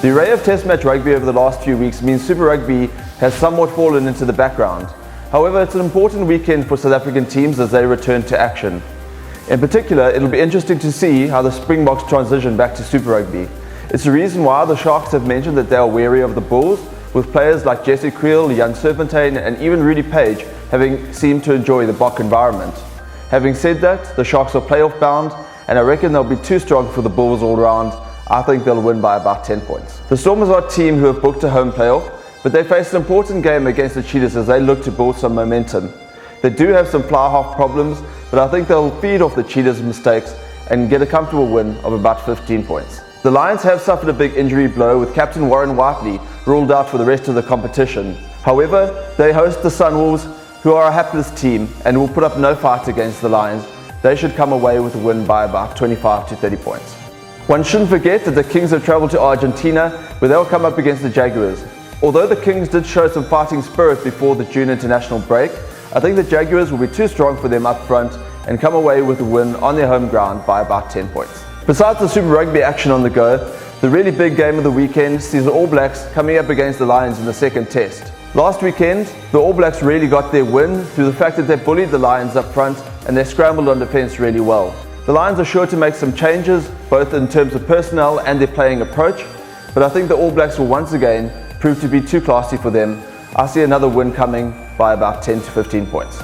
The array of Test match rugby over the last few weeks means Super Rugby has somewhat fallen into the background. However, it's an important weekend for South African teams as they return to action. In particular, it'll be interesting to see how the Springboks transition back to Super Rugby. It's the reason why the Sharks have mentioned that they are wary of the Bulls, with players like Jesse Creel, Jan Serpentine and even Rudy Page having seemed to enjoy the Bok environment. Having said that, the Sharks are playoff bound and I reckon they'll be too strong for the Bulls all round. I think they'll win by about 10 points. The Stormers are a team who have booked a home playoff, but they face an important game against the Cheetahs as they look to build some momentum. They do have some fly half problems, but I think they'll feed off the Cheetahs' mistakes and get a comfortable win of about 15 points. The Lions have suffered a big injury blow with captain Warren Whiteley ruled out for the rest of the competition. However, they host the Sunwolves, who are a hapless team and will put up no fight against the Lions. They should come away with a win by about 25 to 30 points. One shouldn't forget that the Kings have travelled to Argentina, where they'll come up against the Jaguars. Although the Kings did show some fighting spirit before the June international break, I think the Jaguars will be too strong for them up front and come away with a win on their home ground by about 10 points. Besides the Super Rugby action on the go, the really big game of the weekend sees the All Blacks coming up against the Lions in the second test. Last weekend, the All Blacks really got their win through the fact that they bullied the Lions up front and they scrambled on defence really well. The Lions are sure to make some changes, both in terms of personnel and their playing approach, but I think the All Blacks will once again prove to be too classy for them. I see another win coming by about 10 to 15 points.